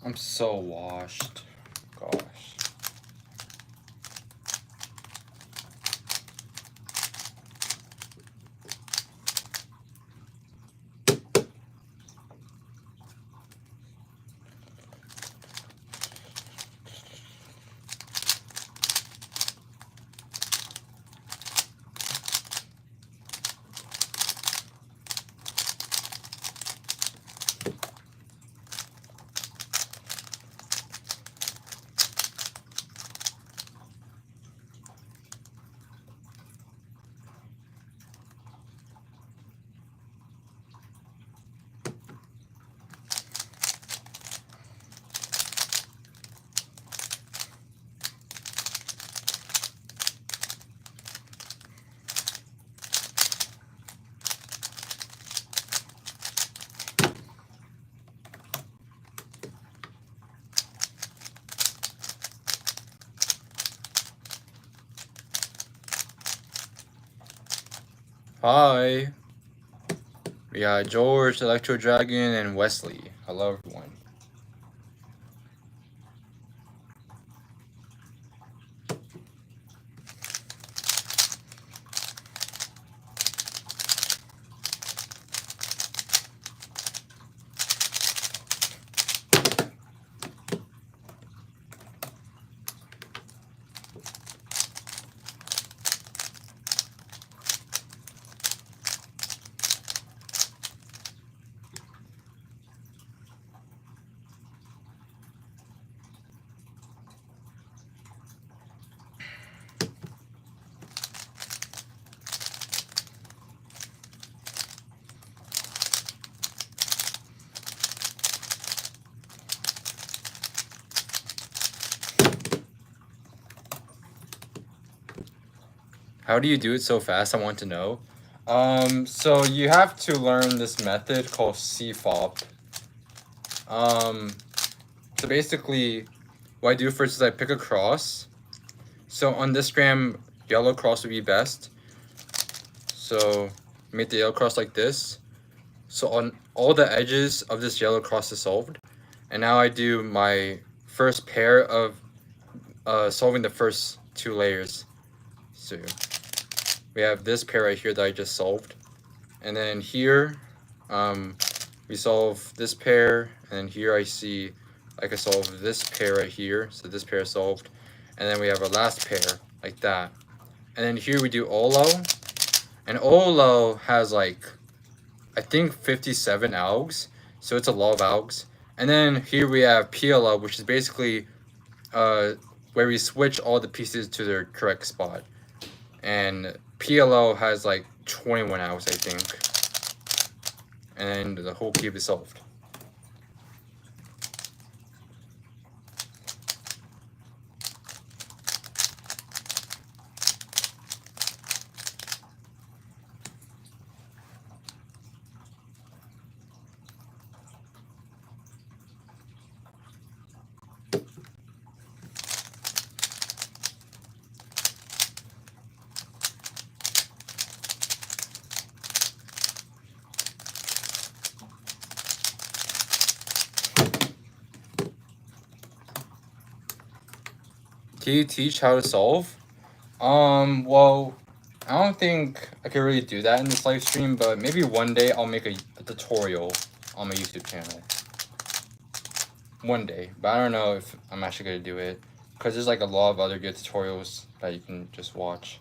I'm so washed. Gosh. Hi. We got George, Electro Dragon, and Wesley. Hello, everyone. How do you do it so fast? I want to know. So you have to learn this method called CFOP. So basically, what I do first is I pick a cross. So on this gram, yellow cross would be best. So make the yellow cross like this. So on all the edges of this yellow cross is solved. And now I do my first pair of solving the first 2 layers. So we have this pair right here that I just solved. And then here, we solve this pair. And here I see I can solve this pair right here. So this pair is solved. And then we have our last pair like that. And then here we do OLO. And OLO has like, I think 57 algs. So it's a lot of algs. And then here we have PLO, which is basically where we switch all the pieces to their correct spot. And PLO has like 21 algs, I think. And the whole cube is solved. Can you teach how to solve? Well, I don't think I could really do that in this live stream, but maybe one day I'll make a tutorial on my YouTube channel. One day, but I don't know if I'm actually gonna do it, because there's like a lot of other good tutorials that you can just watch.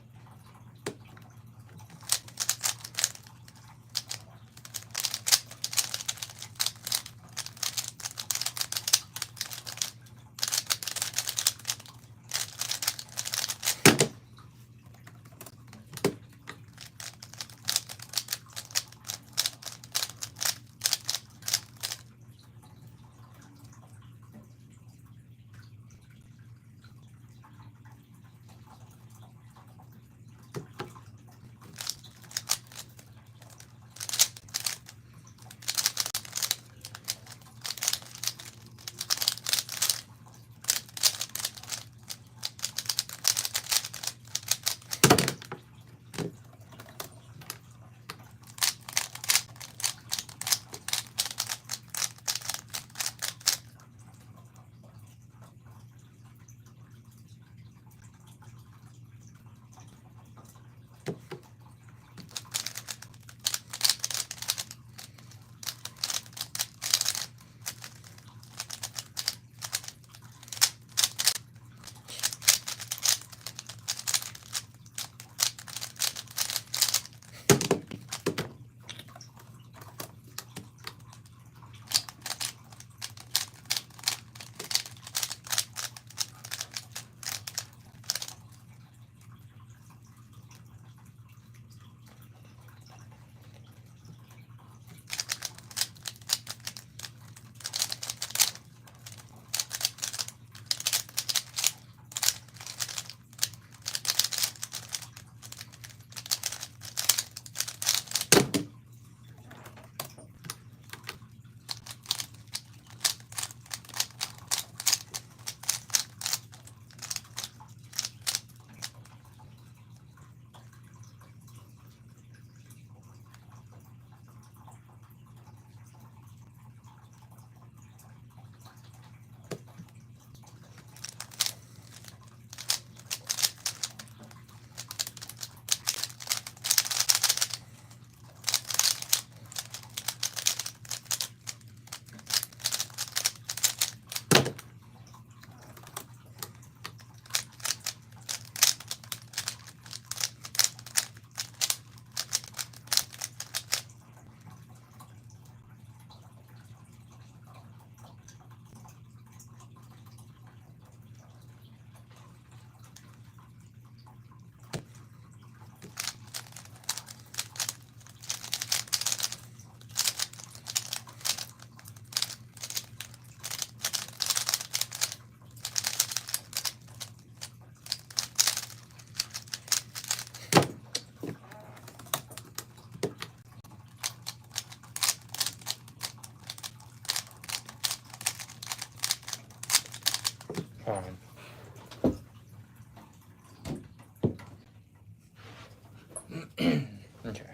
Hold on. Okay.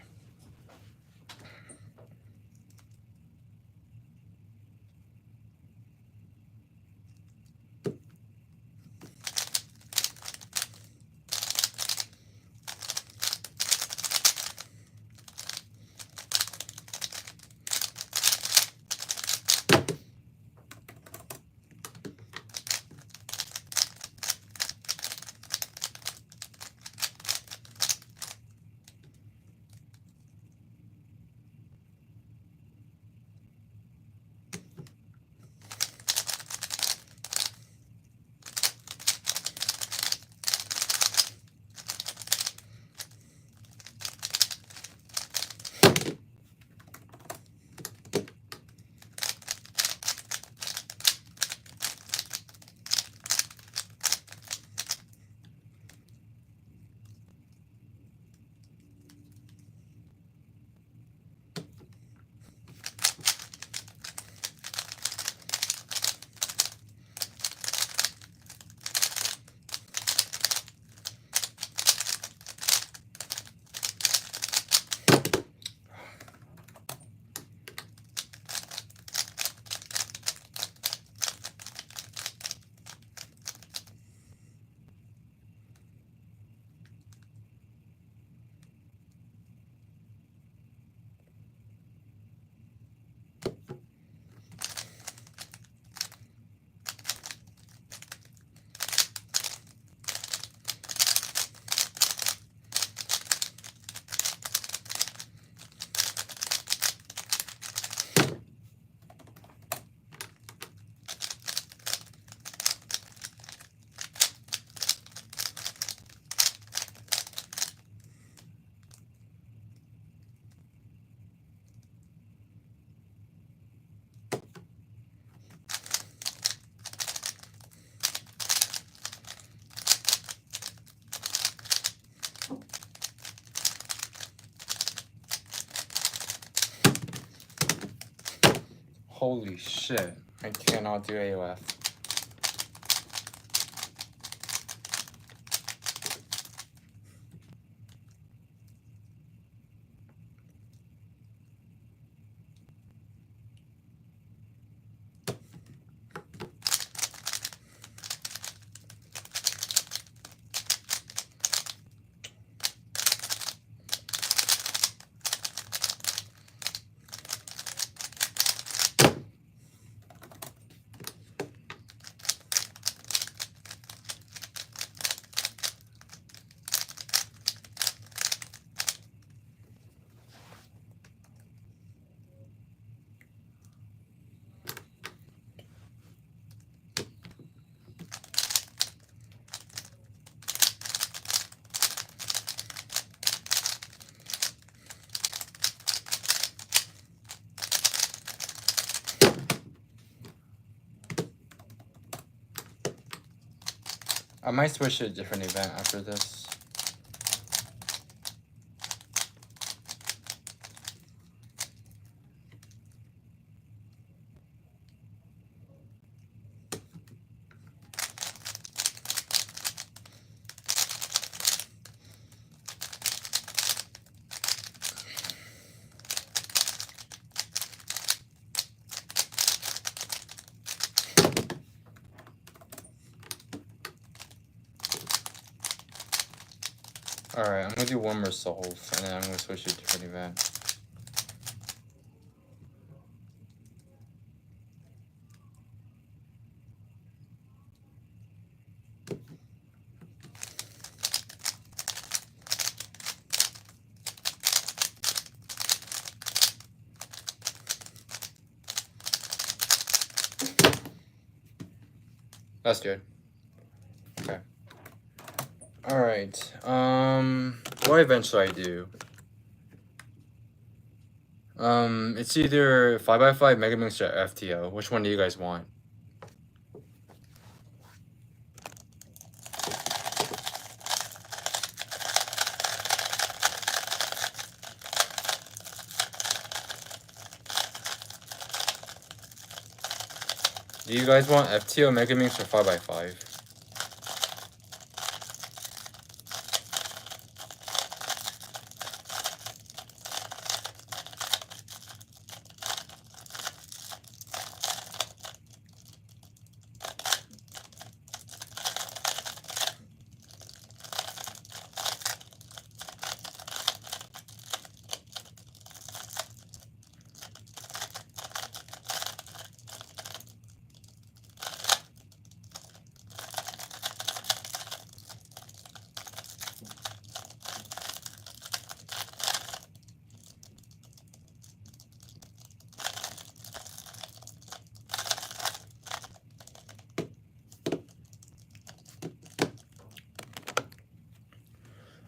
Holy shit. I cannot do AOF. I might switch to a different event after this. Alright, I'm gonna do one more solve, and then I'm gonna switch to a different event. That's good. Okay. Alright, what event should I do? It's either 5x5 Mega Mix or FTO. Which one do you guys want? Do you guys want FTO Mega Minx or 5x5?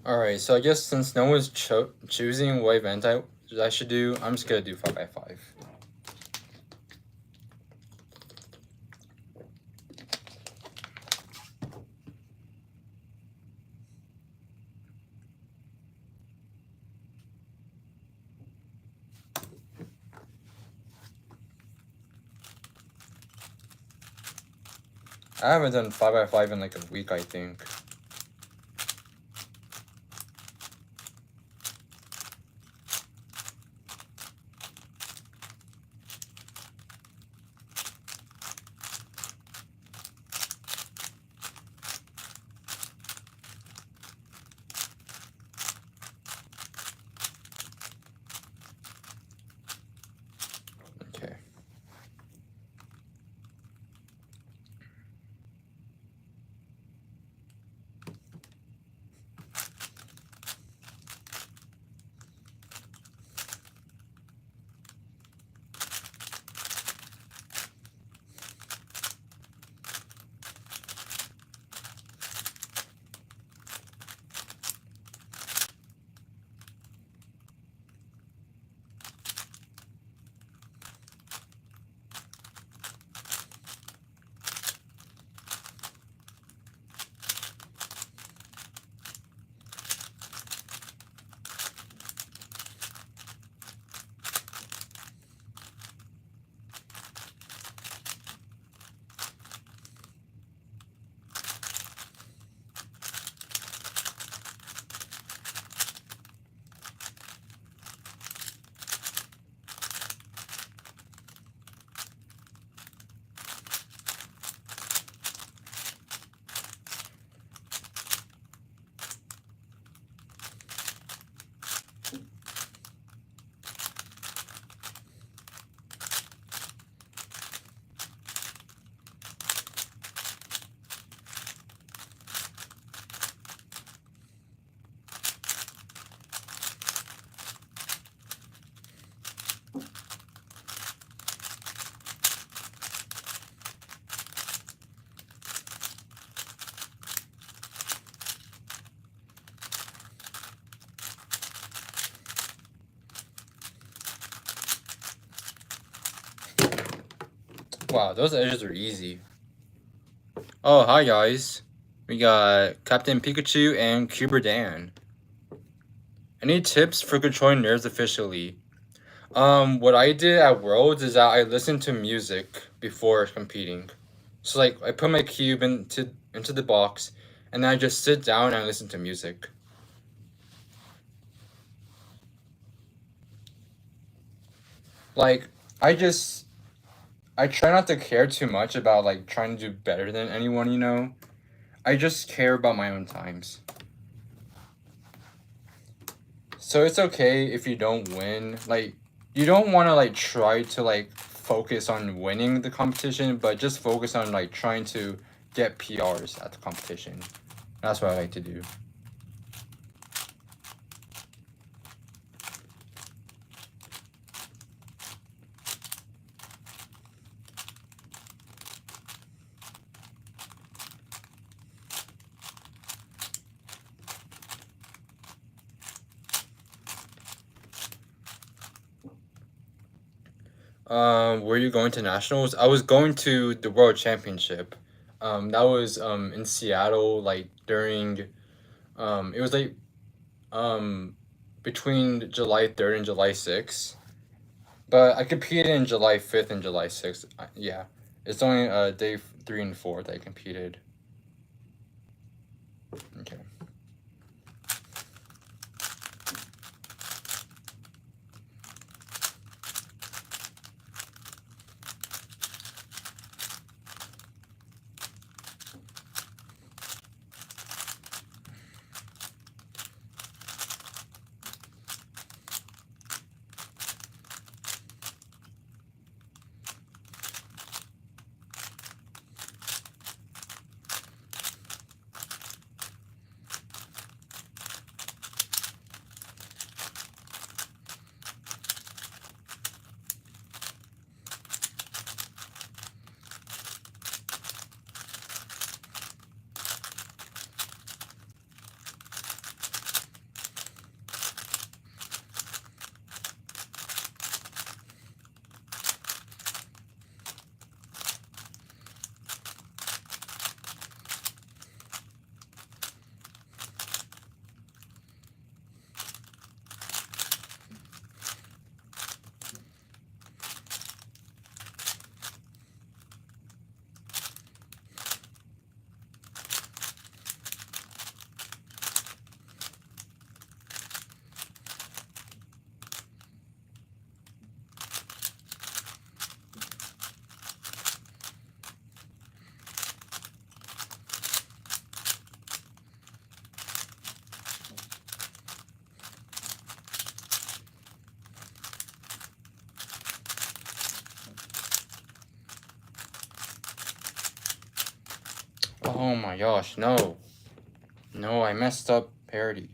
Alright, so I guess since no one's choosing what event I should do, I'm just gonna do 5x5. I haven't done 5x5 in like a week, I think. Okay. Wow, those edges are easy. Oh, hi guys. We got Captain Pikachu and Cuber Dan. Any tips for controlling nerves efficiently? What I did at Worlds is that I listened to music before competing. So like I put my cube into the box and then I just sit down and listen to music. Like I try not to care too much about like trying to do better than anyone, you know? I just care about my own times. So it's okay if you don't win. Like you don't want to like try to like focus on winning the competition, but just focus on like trying to get PRs at the competition. That's what I like to do. Were you going to nationals? I was going to the World Championship. That was in Seattle, like during it was like between July 3rd and July 6th. But I competed in July 5th and July 6th. Yeah. It's only day 3 and 4 that I competed. Okay. Oh my gosh, no. No, I messed up parody.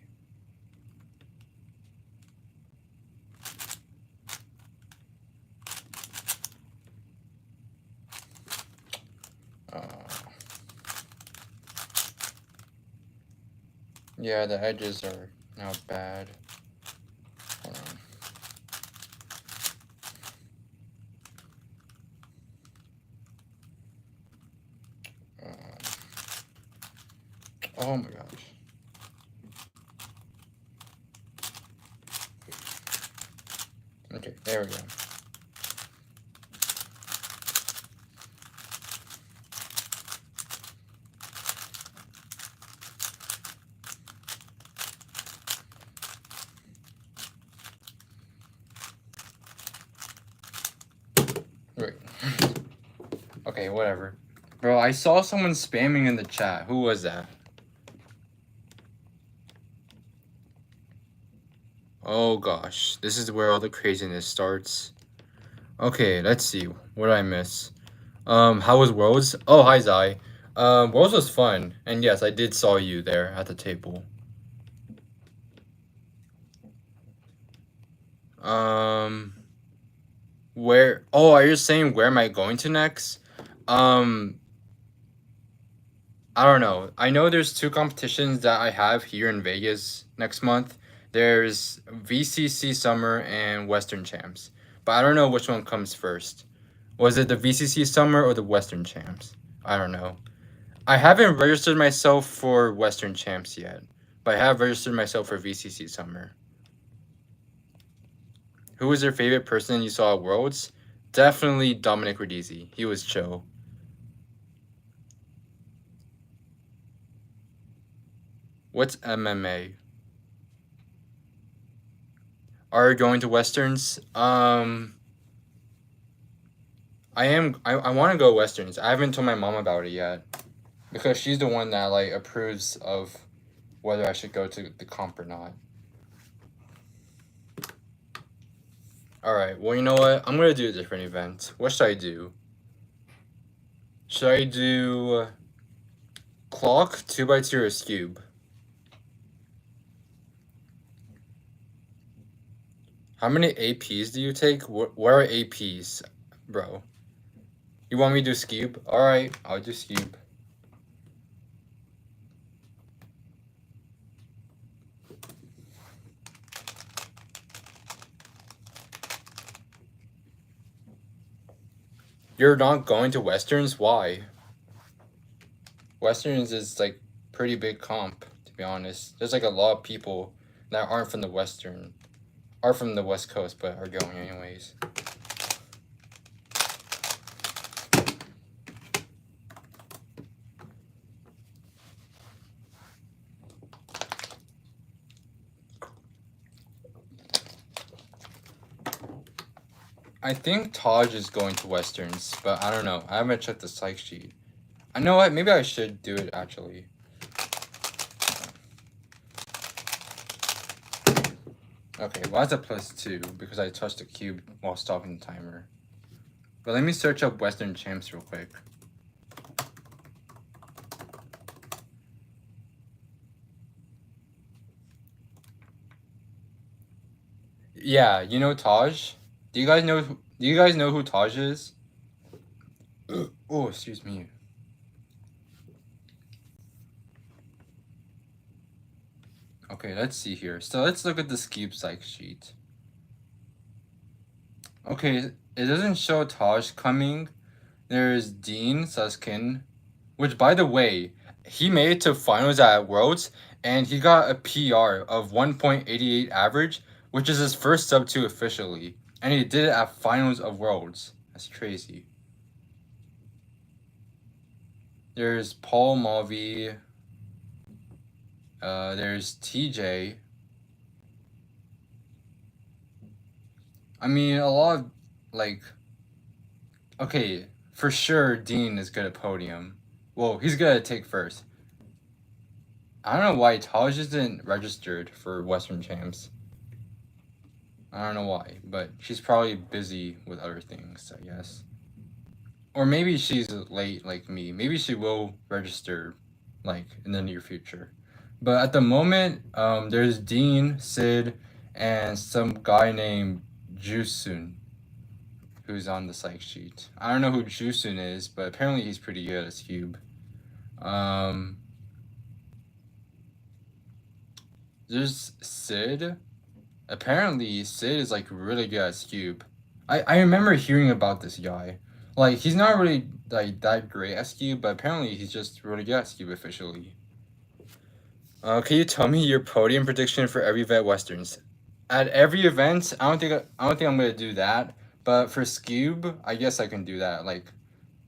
Yeah, the edges are now bad. Hold on. Oh my gosh. Okay, there we go. Wait. Okay, whatever. Bro, I saw someone spamming in the chat. Who was that? Oh gosh, this is where all the craziness starts. Okay, let's see. What did I miss? How was Worlds? Oh, hi Zai. Worlds was fun, and yes, I did saw you there at the table. Where? Oh, are you saying where am I going to next? I don't know. I know there's 2 competitions that I have here in Vegas next month. There's VCC Summer and Western Champs. But I don't know which one comes first. Was it the VCC Summer or the Western Champs? I don't know. I haven't registered myself for Western Champs yet, but I have registered myself for VCC Summer. Who was your favorite person you saw at Worlds? Definitely Dominic Radizi. He was chill. What's MMA? Are you going to Westerns? I want to go Westerns. I haven't told my mom about it yet, because she's the one that like approves of whether I should go to the comp or not. Alright, well, you know what? I'm gonna do a different event. What should I do? Should I do Clock, 2x2, or Scube? How many APs do you take? What are APs, bro? You want me to do Scube? Alright, I'll do Scube. You're not going to Westerns? Why? Westerns is like pretty big comp, to be honest. There's like a lot of people that aren't from the West Coast, but are going anyways. I think Taj is going to Westerns, but I don't know. I haven't checked the psych sheet. I know what, maybe I should do it actually. Okay, well that's a +2 because I touched the cube while stopping the timer. But let me search up Western champs real quick. Yeah, you know Taj? Do you guys know who Taj is? Oh, excuse me. Okay, let's see here. So let's look at the Skeep psych sheet. Okay, it doesn't show Taj coming. There's Dean Suskin, which by the way, he made it to finals at Worlds and he got a PR of 1.88 average, which is his first sub 2 officially. And he did it at finals of Worlds. That's crazy. There's Paul Mulvey. There's TJ. I mean, a lot of, like, okay, for sure Dean is good at podium. Well, he's good at take first. I don't know why Taj isn't registered for Western Champs. I don't know why, but she's probably busy with other things, I guess. Or maybe she's late like me. Maybe she will register, like, in the near future. But at the moment, there's Dean, Sid, and some guy named Jusun who's on the psych sheet. I don't know who Jusun is, but apparently he's pretty good at his cube. There's Sid. Apparently Sid is like really good at cube. I remember hearing about this guy. Like he's not really like that great at cube, but apparently he's just really good at cube officially. Can you tell me your podium prediction for every event Westerns? At every event, I don't think I'm gonna do that. But for Scube, I guess I can do that. Like,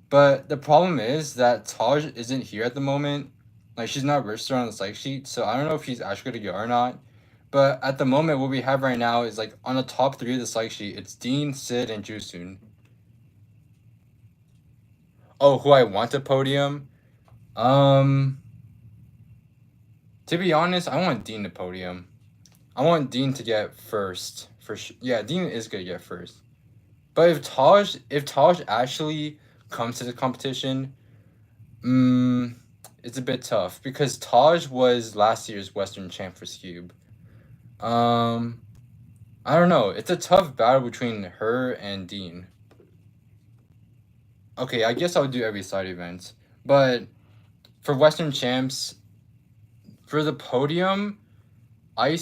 but the problem is that Taj isn't here at the moment. Like, she's not registered on the psych sheet, so I don't know if she's actually gonna go or not. But at the moment, what we have right now is like on the top 3 of the psych sheet, it's Dean, Sid, and Jusun. Oh, who I want to podium? To be honest, I want Dean to podium. I want Dean to get first for sure. Yeah, Dean is gonna get first. But if Taj actually comes to the competition, it's a bit tough because Taj was last year's Western champ for Scube. I don't know. It's a tough battle between her and Dean. Okay, I guess I'll do every side event. But for Western champs, for the podium, I'm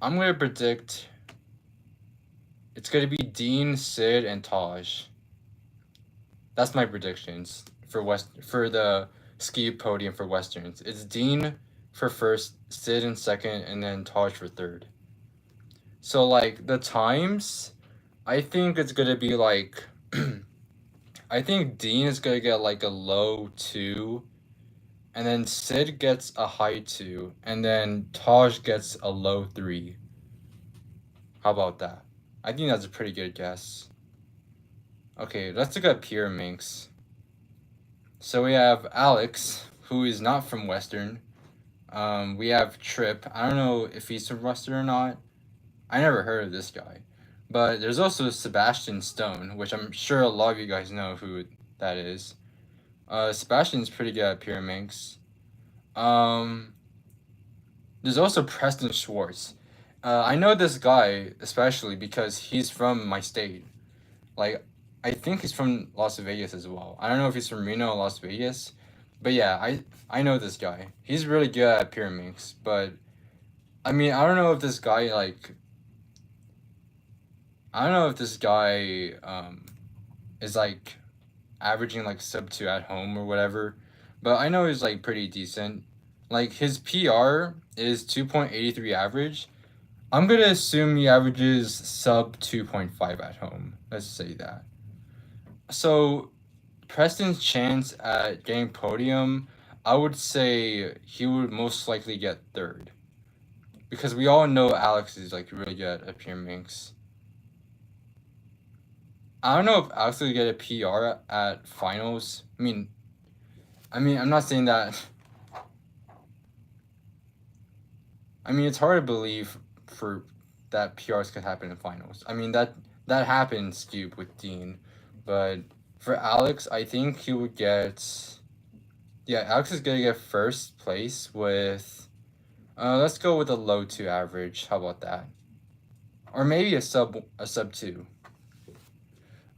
gonna predict it's gonna be Dean, Sid, and Taj. That's my predictions for the ski podium for Westerns. It's Dean for first, Sid in second, and then Taj for third. So like the times, I think it's gonna be like I think Dean is gonna get like a low 2, and then Sid gets a high 2, and then Taj gets a low 3. How about that? I think that's a pretty good guess. Okay, let's look at Pure Minx. So we have Alex, who is not from Western. We have Trip. I don't know if he's from Western or not. I never heard of this guy. But there's also Sebastian Stone, which I'm sure a lot of you guys know who that is. Sebastian's pretty good at Pure Minx. There's also Preston Schwartz. I know this guy especially because he's from my state. Like, I think he's from Las Vegas as well. I don't know if he's from Reno or Las Vegas. But yeah, I know this guy. He's really good at Pure Minx. But, I mean, I don't know if this guy, like... I don't know if this guy, is, like, averaging, like, sub 2 at home or whatever. But I know he's, like, pretty decent. Like, his PR is 2.83 average. I'm gonna assume he averages sub 2.5 at home. Let's say that. So, Preston's chance at getting podium, I would say he would most likely get third. Because we all know Alex is, like, really good at Pure Minx. I don't know if Alex will get a PR at finals. I'm not saying that. I mean, it's hard to believe for that PRs could happen in finals. I mean that happens, Cube, with Dean, but for Alex, I think he would get. Yeah, Alex is gonna get first place with. Let's go with a low 2 average. How about that? Or maybe a sub 2.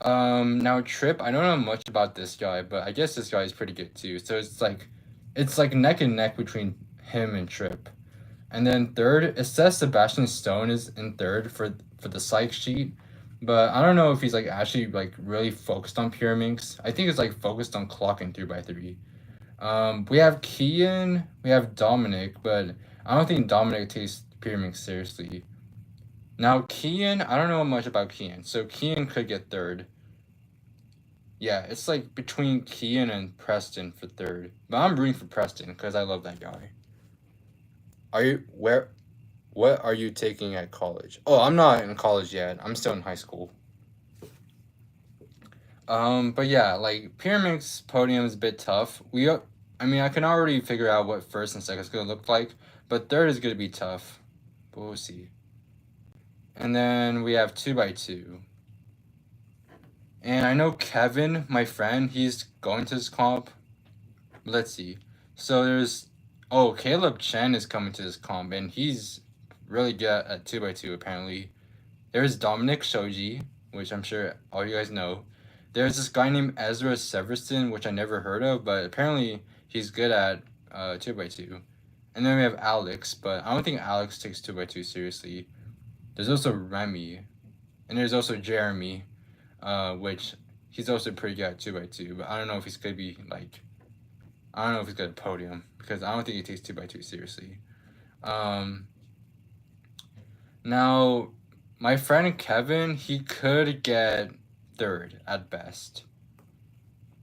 Now Trip, I don't know much about this guy, but I guess this guy is pretty good too. So it's like neck and neck between him and Trip. And then third, it says Sebastian Stone is in third for the psych sheet, but I don't know if he's like actually like really focused on pyramids. I think it's like focused on clocking 3x3. We have Kian, we have Dominic, but I don't think Dominic takes pyramids seriously. Now Kian, I don't know much about Kian, so Kian could get third. Yeah, it's like between Kian and Preston for third, but I'm rooting for Preston because I love that guy. Are you where? What are you taking at college? Oh, I'm not in college yet. I'm still in high school. But yeah, like Pyramid's podium is a bit tough. I mean, I can already figure out what first and second is gonna look like, but third is gonna be tough. But we'll see. And then we have 2x2. And I know Kevin, my friend, he's going to this comp. Let's see. So there's, oh, Caleb Chen is coming to this comp, and he's really good at 2x2 apparently. There's Dominic Shoji, which I'm sure all you guys know. There's this guy named Ezra Severson, which I never heard of, but apparently he's good at 2x2. And then we have Alex, but I don't think Alex takes 2x2 seriously. There's also Remy, and there's also Jeremy, which he's also pretty good at 2x2, but I don't know if he's gonna be like, I don't know if he's gonna podium because I don't think he takes 2x2 seriously. Now, my friend Kevin, he could get third at best.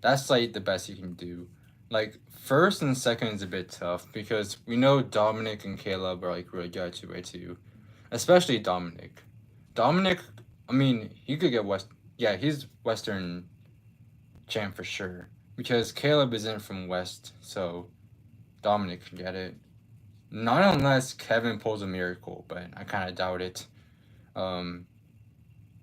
That's like the best he can do. Like first and second is a bit tough because we know Dominic and Caleb are like really good at 2x2, especially Dominic. Dominic, I mean, he could get West. Yeah, he's Western champ for sure because Caleb isn't from West, so Dominic can get it. Not unless Kevin pulls a miracle, but I kind of doubt it.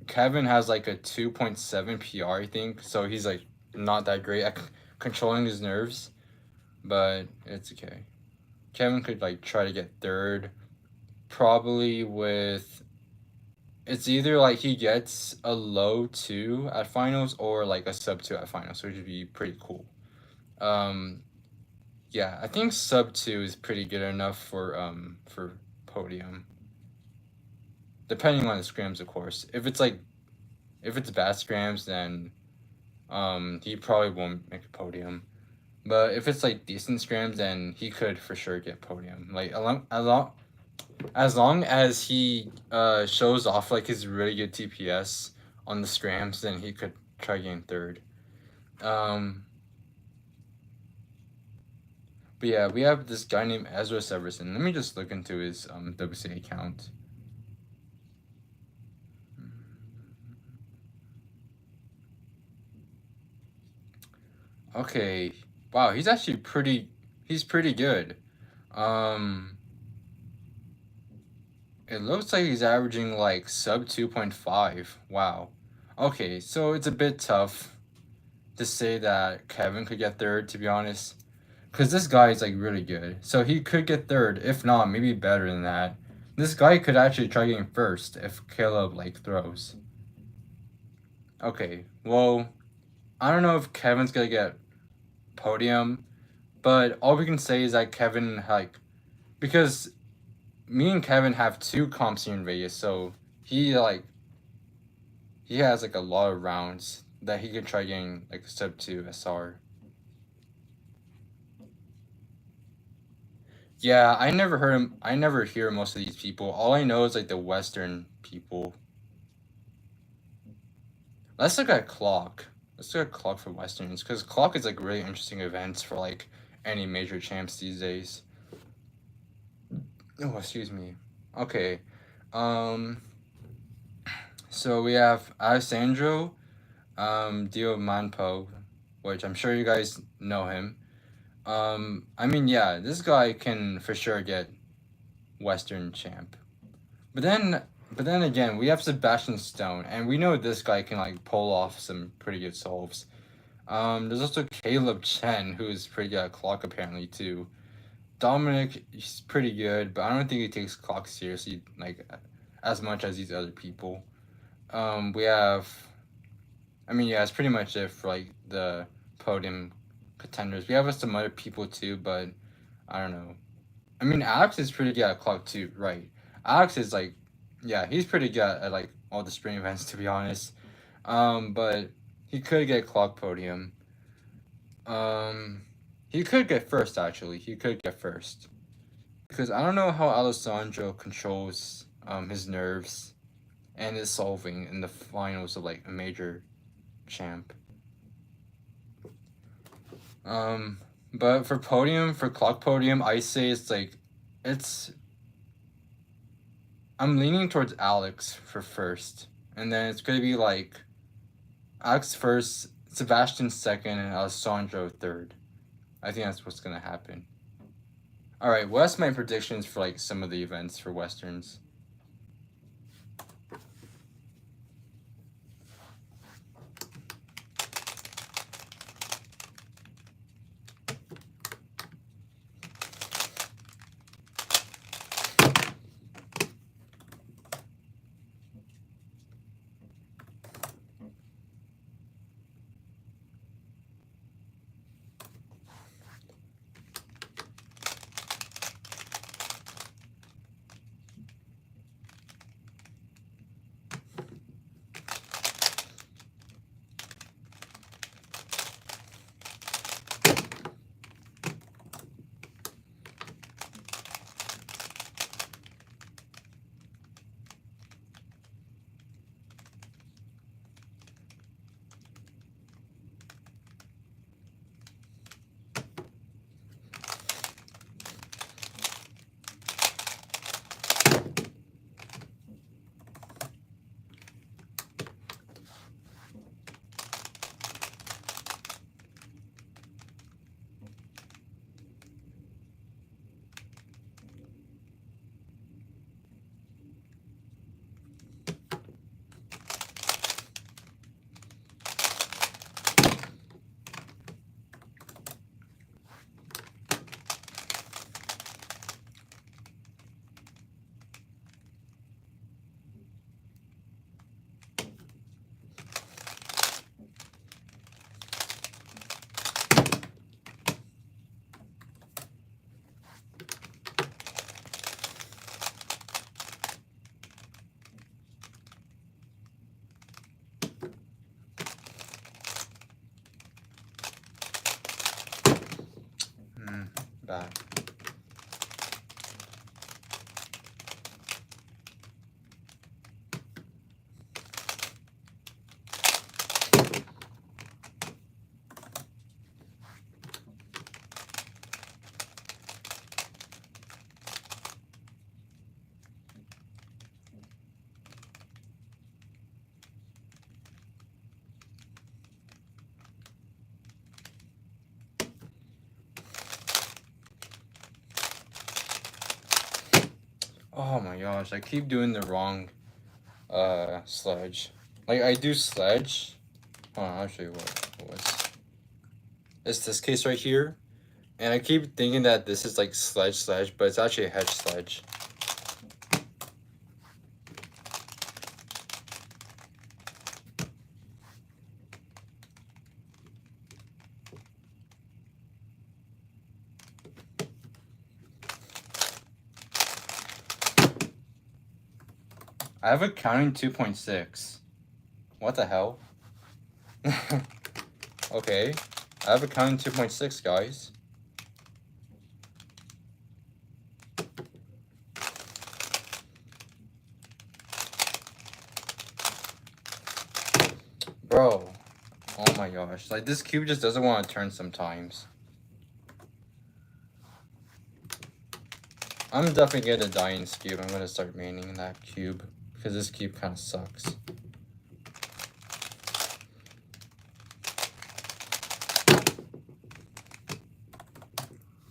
Kevin has like a 2.7 PR, I think, so he's like not that great at controlling his nerves, but it's okay. Kevin could like try to get third, probably with. It's either like he gets a low 2 at finals or like a sub 2 at finals, which would be pretty cool. Yeah, I think sub 2 is pretty good enough for podium. Depending on the scrims, of course. If it's bad scrims, then he probably won't make a podium. But if it's like decent scrims, then he could for sure get podium. Like as long as he shows off like his really good TPS on the scrims, then he could try getting third. But yeah, we have this guy named Ezra Severson. Let me just look into his WCA account. Okay, wow, he's actually he's pretty good. It looks like he's averaging like sub 2.5. Wow. Okay, so it's a bit tough to say that Kevin could get third, to be honest. Because this guy is like really good. So he could get third, if not, maybe better than that. This guy could actually try getting first if Caleb like throws. Okay, well, I don't know if Kevin's gonna get podium, but all we can say is that Kevin like, because me and Kevin have 2 comps here in Vegas, so he has like a lot of rounds that he can try getting like sub 2 SR. Yeah, I never heard him. I never hear most of these people. All I know is like the Western people. Let's look at Clock. Let's look at Clock for Westerns because Clock is like really interesting events for like any major champs these days. Oh, excuse me. Okay. So we have Alessandro. Dio Manpo, which I'm sure you guys know him. I mean, yeah, this guy can for sure get Western champ. But then again, we have Sebastian Stone, and we know this guy can like pull off some pretty good solves. There's also Caleb Chen, who's pretty good at clock apparently too. Dominic, he's pretty good, but I don't think he takes clock seriously like as much as these other people. We have, I mean, yeah, it's pretty much it for like the podium contenders. We have some other people too, but I don't know. I mean, Alex is pretty good at clock too, right? Alex is like, yeah, he's pretty good at like all the spring events to be honest. But he could get clock podium. He could get first actually. He could get first because I don't know how Alessandro controls his nerves and is solving in the finals of like a major champ. But for podium, for clock podium, I say it's like, I'm leaning towards Alex for first, and then it's gonna be like Alex first, Sebastian second, and Alessandro third. I think that's what's gonna happen. All right, well, that's my predictions for like some of the events for Westerns. Bad. Oh my gosh, I keep doing the wrong sledge. Like I do sledge. Hold on, I'll show you what it was. It's this case right here. And I keep thinking that this is like sledge, but it's actually a hedge sledge. I have a counting 2.6. What the hell? Okay. I have a counting 2.6, guys. Bro. Oh my gosh. Like, this cube just doesn't want to turn sometimes. I'm definitely gonna die in this cube. I'm gonna start maining that cube. Because this cube kind of sucks.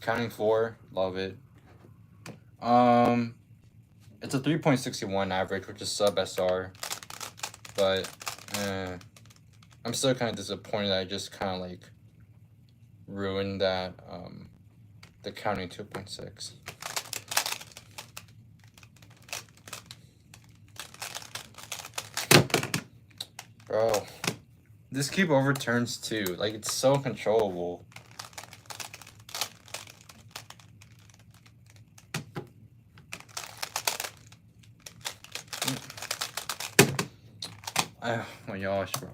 Counting 4, love it. It's a 3.61 average, which is sub SR. But I'm still kind of disappointed that I just kind of like ruined that the counting 2.6. Bro, this cube overturns too. Like, it's so controllable. Oh my gosh, bro.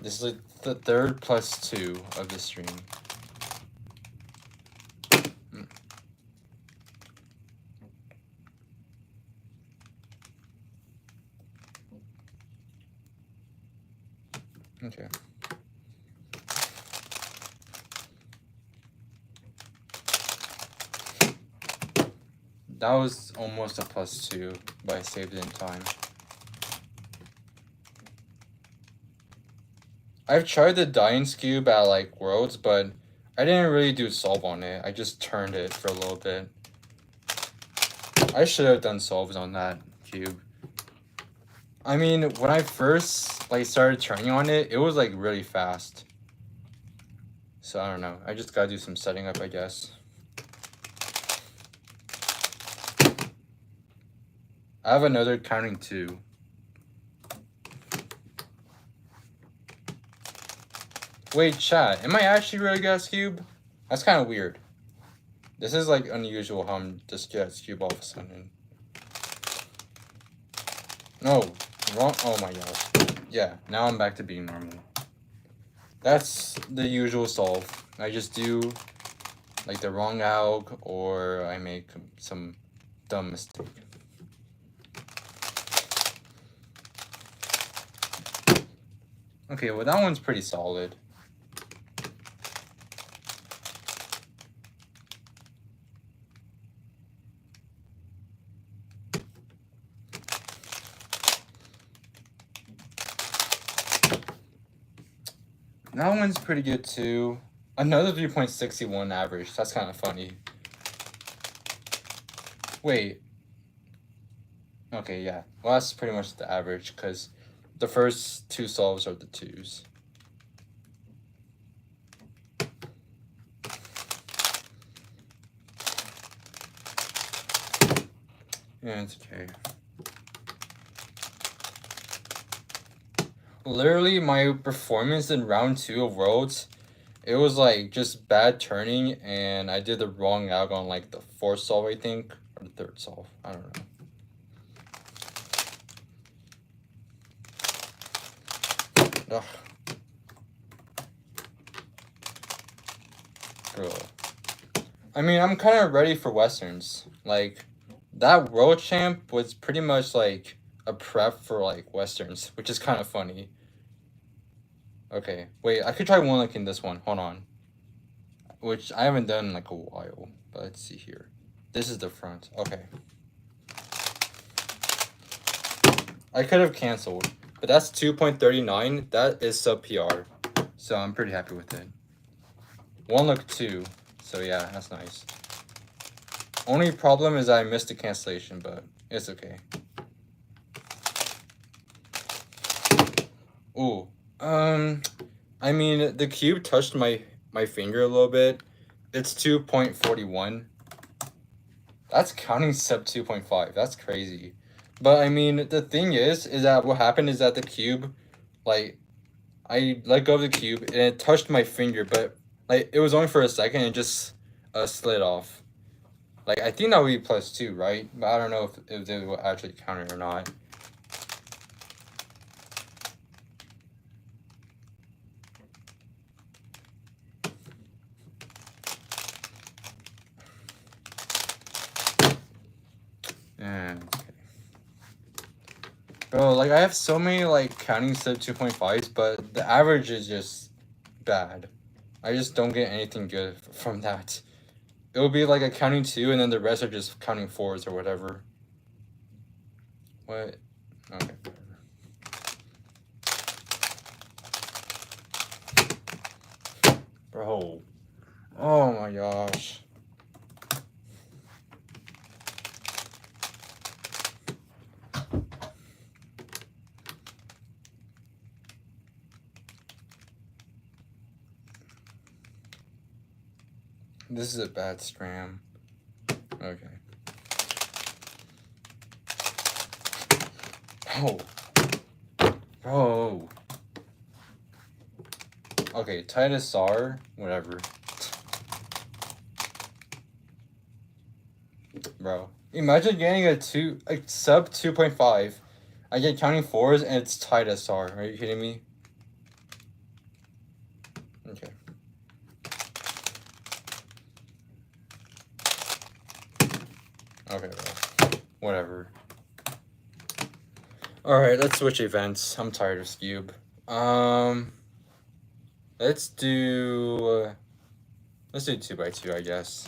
This is like the third +2 of the stream. Okay. That was almost a +2, but I saved it in time. I've tried the Dying's cube at like Worlds, but I didn't really do solve on it. I just turned it for a little bit. I should have done solves on that cube. I mean, when I first like started turning on it, it was like really fast. So I don't know. I just gotta do some setting up, I guess. I have another counting 2. Wait, chat. Am I actually really good at this cube? That's kind of weird. This is like unusual how I'm just good at this cube all of a sudden. No, wrong. Oh my gosh. Yeah, now I'm back to being normal. That's the usual solve. I just do like the wrong alg, or I make some dumb mistake. Okay, well that one's pretty solid. That one's pretty good too. Another 3.61 average. That's kind of funny. Wait. Okay, yeah. Well, that's pretty much the average, because the first 2 solves are the 2s. Yeah, it's okay. Literally, my performance in round 2 of Worlds, it was like just bad turning, and I did the wrong alg on like the 4th solve, I think, or the 3rd solve. I don't know. Ugh. Bro. I mean, I'm kind of ready for Westerns. Like, that World Champ was pretty much like a prep for like Westerns, which is kind of funny. Okay, wait, I could try one like in this one. Hold on. Which I haven't done in like a while. But let's see here. This is the front. Okay. I could have canceled, but that's 2.39. That is sub PR. So I'm pretty happy with it. 1 look 2. So yeah, that's nice. Only problem is I missed the cancellation, but it's okay. Ooh. I mean, the cube touched my finger a little bit. It's 2.41. That's counting sub 2.5. That's crazy. But I mean, the thing is that what happened is that the cube, like, I let go of the cube and it touched my finger, but like it was only for a second and just slid off. Like, I think that would be +2, right? But I don't know if they will actually count it or not. Okay. Bro, like I have so many like counting sub 2.5s, but the average is just bad. I just don't get anything good from that. It will be like a counting 2 and then the rest are just counting 4s or whatever. What? Okay. Bro. Oh my gosh. This is a bad scram. Okay. Oh. Bro. Okay, Titus R, whatever. Bro. Imagine getting a sub 2.5. I get counting fours and it's Titus R. Are you kidding me? Okay. Okay, bro. Whatever. Alright, let's switch events. I'm tired of Scube. Let's do 2x2, I guess.